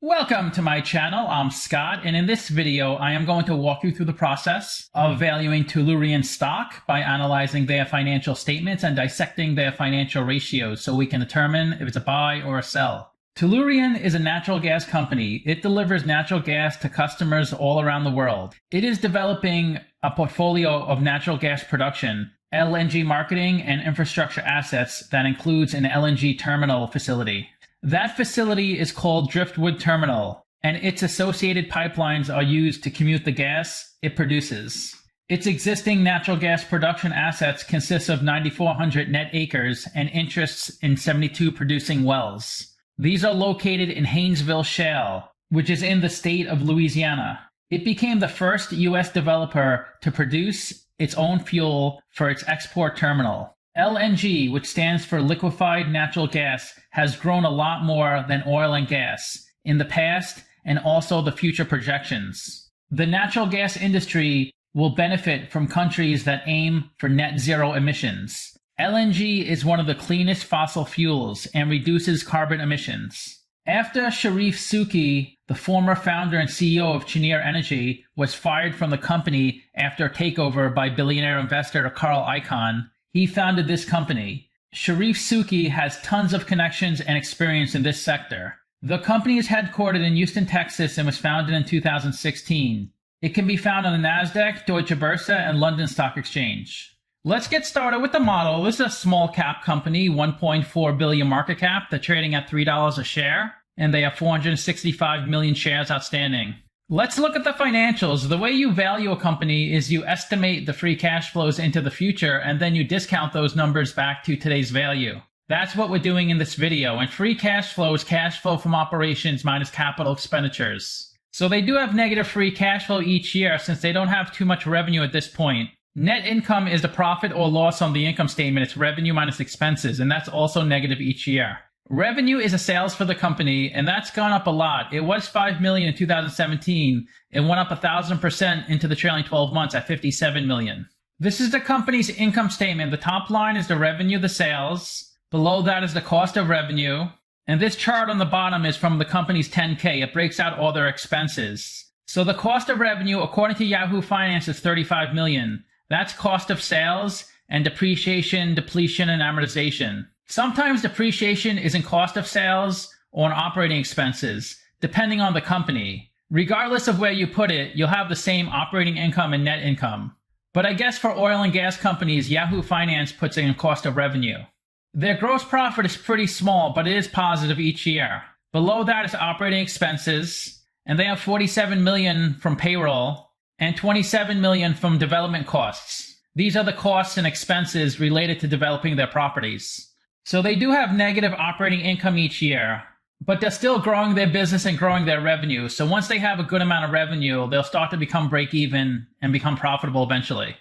Welcome to my channel. I'm Scott, and in this video, I am going to walk you through the process of valuing Tellurian stock by analyzing their financial statements and dissecting their financial ratios so we can determine if it's a buy or a sell. Tellurian is a natural gas company. It delivers natural gas to customers all around the world. It is developing a portfolio of natural gas production, LNG marketing, and infrastructure assets that includes an LNG terminal facility. That facility is called Driftwood Terminal, and its associated pipelines are used to commute the gas it produces. Its existing natural gas production assets consist of 9,400 net acres and interests in 72 producing wells. These are located in Haynesville Shale, which is in the state of Louisiana. It became the first U.S. developer to produce its own fuel for its export terminal. LNG, which stands for liquefied natural gas, has grown a lot more than oil and gas in the past and also the future projections. The natural gas industry will benefit from countries that aim for net zero emissions. LNG is one of the cleanest fossil fuels and reduces carbon emissions. After Sharif Souki, the former founder and CEO of Cheniere Energy, was fired from the company after a takeover by billionaire investor Carl Icahn, he founded this company. Sharif Souki has tons of connections and experience in this sector. The company is headquartered in Houston, Texas, and was founded in 2016. It can be found on the Nasdaq, Deutsche Börse, and London Stock Exchange. Let's get started with the model. This is a small cap company, 1.4 billion market cap. They're trading at $3 a share, and they have 465 million shares outstanding. Let's look at the financials. The way you value a company is you estimate the free cash flows into the future, and then you discount those numbers back to today's value. That's what we're doing in this video. And free cash flow is cash flow from operations minus capital expenditures. So they do have negative free cash flow each year since they don't have too much revenue at this point. Net income is the profit or loss on the income statement. It's revenue minus expenses, and that's also negative each year. Revenue is a sales for the company, and that's gone up a lot. It was $5 million in 2017. It went up 1,000% into the trailing 12 months at $57 million. This is the company's income statement. The top line is the revenue, the sales. Below that is the cost of revenue. And this chart on the bottom is from the company's 10K. It breaks out all their expenses. So the cost of revenue, according to Yahoo Finance, is $35 million. That's cost of sales and depreciation, depletion, and amortization. Sometimes depreciation is in cost of sales or in operating expenses, depending on the company. Regardless of where you put it, you'll have the same operating income and net income. But I guess for oil and gas companies, Yahoo Finance puts it in cost of revenue. Their gross profit is pretty small, but it is positive each year. Below that is operating expenses, and they have $47 million from payroll and $27 million from development costs. These are the costs and expenses related to developing their properties. So they do have negative operating income each year, but they're still growing their business and growing their revenue. So once they have a good amount of revenue, they'll start to become break even and become profitable eventually.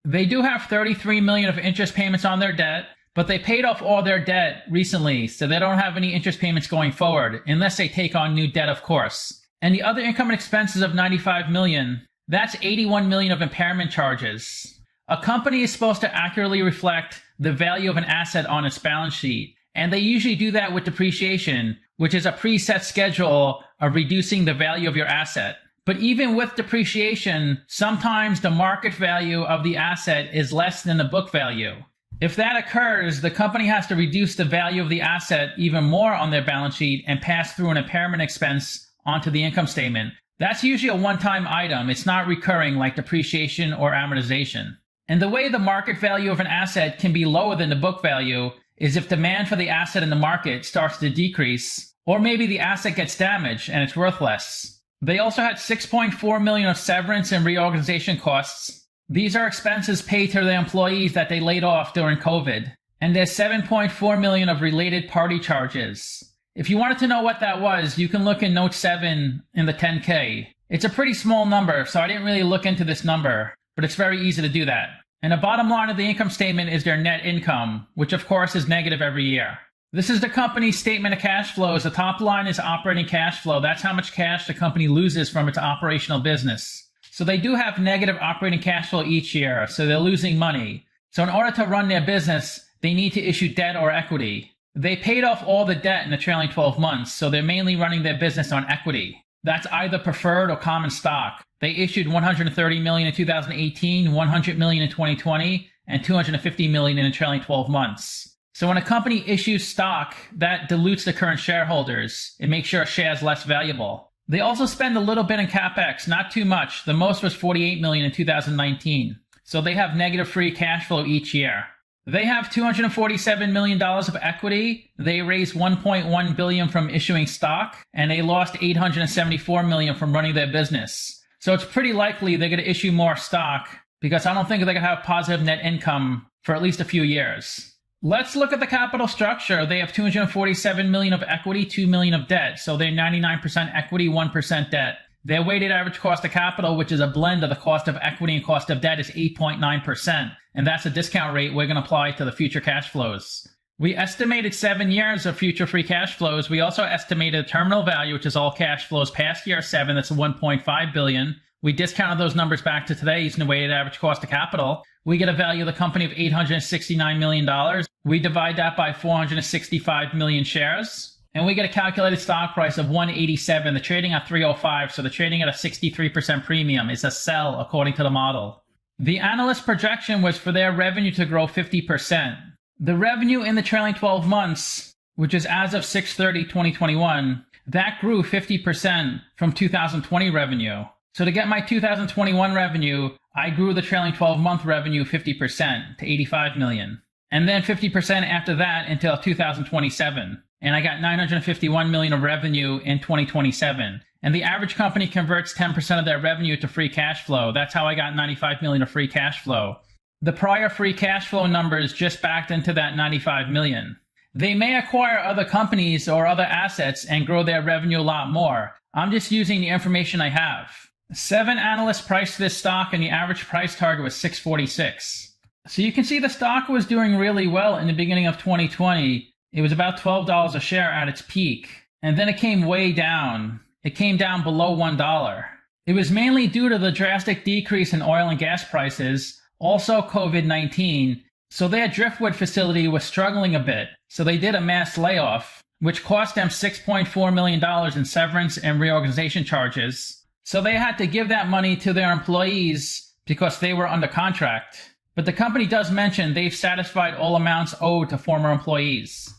They do have $33 million of interest payments on their debt, but they paid off all their debt recently, so they don't have any interest payments going forward, unless they take on new debt, of course. And the other income and expenses of $95 million, that's $81 million of impairment charges. A company is supposed to accurately reflect the value of an asset on its balance sheet, and they usually do that with depreciation, which is a preset schedule of reducing the value of your asset. But even with depreciation, sometimes the market value of the asset is less than the book value. If that occurs, the company has to reduce the value of the asset even more on their balance sheet and pass through an impairment expense onto the income statement. That's usually a one-time item. It's not recurring like depreciation or amortization. And the way the market value of an asset can be lower than the book value is if demand for the asset in the market starts to decrease, or maybe the asset gets damaged and it's worth less. They also had $6.4 million of severance and reorganization costs. These are expenses paid to the employees that they laid off during COVID. And there's $7.4 million of related party charges. If you wanted to know what that was, you can look in note 7 in the 10K. It's a pretty small number, so I didn't really look into this number, but it's very easy to do that. And the bottom line of the income statement is their net income, which of course is negative every year. This is the company's statement of cash flows. The top line is operating cash flow. That's how much cash the company loses from its operational business. So they do have negative operating cash flow each year, so they're losing money. So in order to run their business, they need to issue debt or equity. They paid off all the debt in the trailing 12 months, so they're mainly running their business on equity. That's either preferred or common stock. They issued $130 million in 2018, $100 million in 2020, and $250 million in the trailing 12 months. So when a company issues stock, that dilutes the current shareholders. It makes your shares less valuable. They also spend a little bit in CapEx, not too much. The most was $48 million in 2019. So they have negative free cash flow each year. They have $247 million of equity. They raised $1.1 billion from issuing stock, and they lost $874 million from running their business. So it's pretty likely they're going to issue more stock because I don't think they're going to have positive net income for at least a few years. Let's look at the capital structure. They have $247 million of equity, $2 million of debt. So they're 99% equity, 1% debt. Their weighted average cost of capital, which is a blend of the cost of equity and cost of debt, is 8.9%. And that's a discount rate we're going to apply to the future cash flows. We estimated 7 years of future free cash flows. We also estimated terminal value, which is all cash flows past year 7. That's $1.5 billion. We discounted those numbers back to today using the weighted average cost of capital. We get a value of the company of $869 million. We divide that by 465 million shares. And we get a calculated stock price of 187. They're trading at 305, so they're trading at a 63% premium. It's a sell according to the model. The analyst projection was for their revenue to grow 50%. The revenue in the trailing 12 months, which is as of 6/30/2021, that grew 50% from 2020 revenue. So to get my 2021 revenue, I grew the trailing 12-month revenue 50% to 85 million. And then 50% after that until 2027. And I got $951 million of revenue in 2027. And the average company converts 10% of their revenue to free cash flow. That's how I got $95 million of free cash flow. The prior free cash flow numbers just backed into that $95 million. They may acquire other companies or other assets and grow their revenue a lot more. I'm just using the information I have. 7 analysts priced this stock and the average price target was $6.46. So you can see the stock was doing really well in the beginning of 2020. It was about $12 a share at its peak. And then it came way down. It came down below $1. It was mainly due to the drastic decrease in oil and gas prices, also COVID-19. So their Driftwood facility was struggling a bit. So they did a mass layoff, which cost them $6.4 million in severance and reorganization charges. So they had to give that money to their employees because they were under contract. But the company does mention they've satisfied all amounts owed to former employees.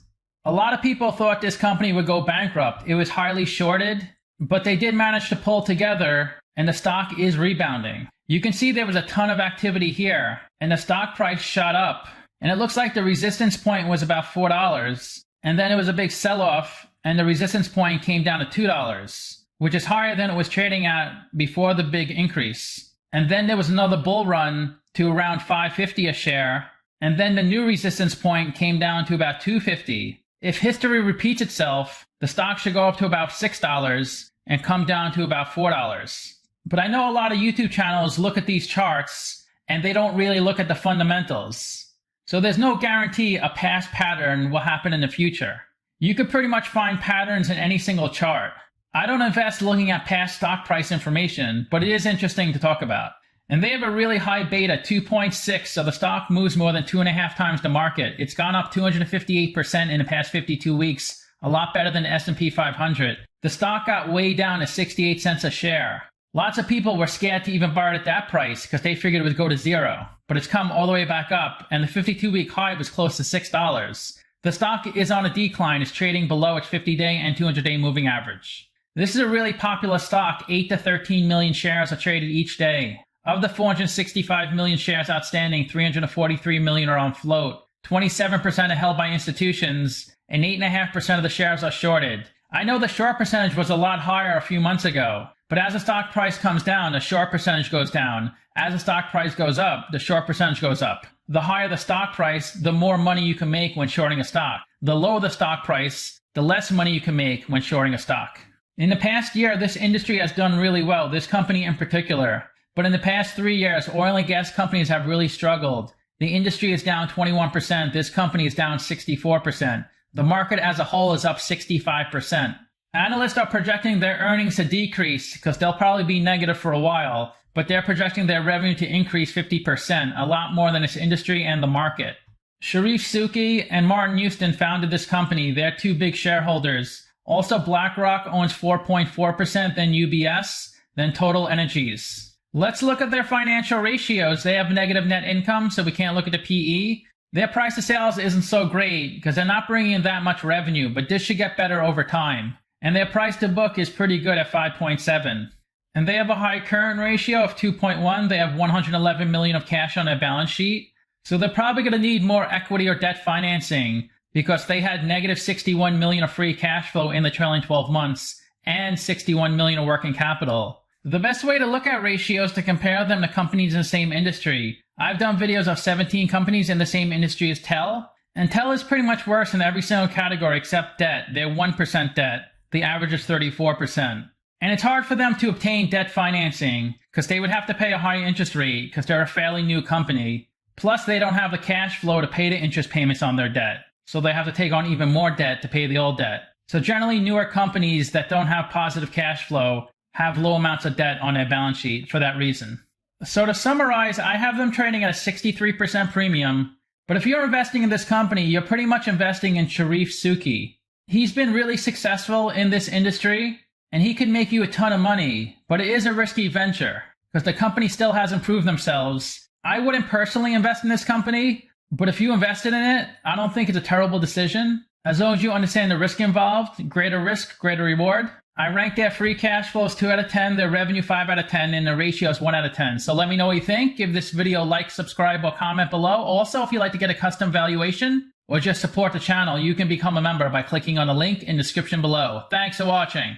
A lot of people thought this company would go bankrupt. It was highly shorted, but they did manage to pull together and the stock is rebounding. You can see there was a ton of activity here and the stock price shot up. And it looks like the resistance point was about $4. And then it was a big sell-off and the resistance point came down to $2, which is higher than it was trading at before the big increase. And then there was another bull run to around $5.50 a share. And then the new resistance point came down to about $2.50. If history repeats itself, the stock should go up to about $6 and come down to about $4. But I know a lot of YouTube channels look at these charts and they don't really look at the fundamentals. So there's no guarantee a past pattern will happen in the future. You could pretty much find patterns in any single chart. I don't invest looking at past stock price information, but it is interesting to talk about. And they have a really high beta, 2.6, so the stock moves more than 2.5 times the market. It's gone up 258% in the past 52 weeks, a lot better than the S&P 500. The stock got way down to 68 cents a share. Lots of people were scared to even buy it at that price because they figured it would go to zero. But it's come all the way back up, and the 52-week high was close to $6. The stock is on a decline. It's trading below its 50-day and 200-day moving average. This is a really popular stock. 8 to 13 million shares are traded each day. Of the 465 million shares outstanding, 343 million are on float. 27% are held by institutions, and 8.5% of the shares are shorted. I know the short percentage was a lot higher a few months ago, but as the stock price comes down, the short percentage goes down. As the stock price goes up, the short percentage goes up. The higher the stock price, the more money you can make when shorting a stock. The lower the stock price, the less money you can make when shorting a stock. In the past year, this industry has done really well, this company in particular. But in the past 3 years, oil and gas companies have really struggled. The industry is down 21%. This company is down 64%. The market as a whole is up 65%. Analysts are projecting their earnings to decrease because they'll probably be negative for a while, but they're projecting their revenue to increase 50%, a lot more than its industry and the market. Sharif Suki and Martin Houston founded this company. They're two big shareholders. Also, BlackRock owns 4.4%, then UBS, then Total Energies. Let's look at their financial ratios. They have negative net income, so we can't look at the PE. Their price to sales isn't so great because they're not bringing in that much revenue, but this should get better over time. And their price to book is pretty good at 5.7. And they have a high current ratio of 2.1. They have 111 million of cash on their balance sheet. So they're probably going to need more equity or debt financing because they had negative 61 million of free cash flow in the trailing 12 months and 61 million of working capital. The best way to look at ratios is to compare them to companies in the same industry. I've done videos of 17 companies in the same industry as Tell, and Tell is pretty much worse in every single category except debt. They're 1% debt. The average is 34%. And it's hard for them to obtain debt financing because they would have to pay a high interest rate because they're a fairly new company. Plus, they don't have the cash flow to pay the interest payments on their debt. So they have to take on even more debt to pay the old debt. So generally, newer companies that don't have positive cash flow have low amounts of debt on their balance sheet for that reason. So to summarize, I have them trading at a 63% premium. But if you're investing in this company, you're pretty much investing in Sharif Suki. He's been really successful in this industry, and he could make you a ton of money, but it is a risky venture because the company still hasn't proved themselves. I wouldn't personally invest in this company, but if you invested in it, I don't think it's a terrible decision. As long as you understand the risk involved, greater risk, greater reward. I rank their free cash flows 2 out of 10, their revenue 5 out of 10, and their ratio is 1 out of 10. So let me know what you think. Give this video a like, subscribe, or comment below. Also, if you'd like to get a custom valuation or just support the channel, you can become a member by clicking on the link in the description below. Thanks for watching.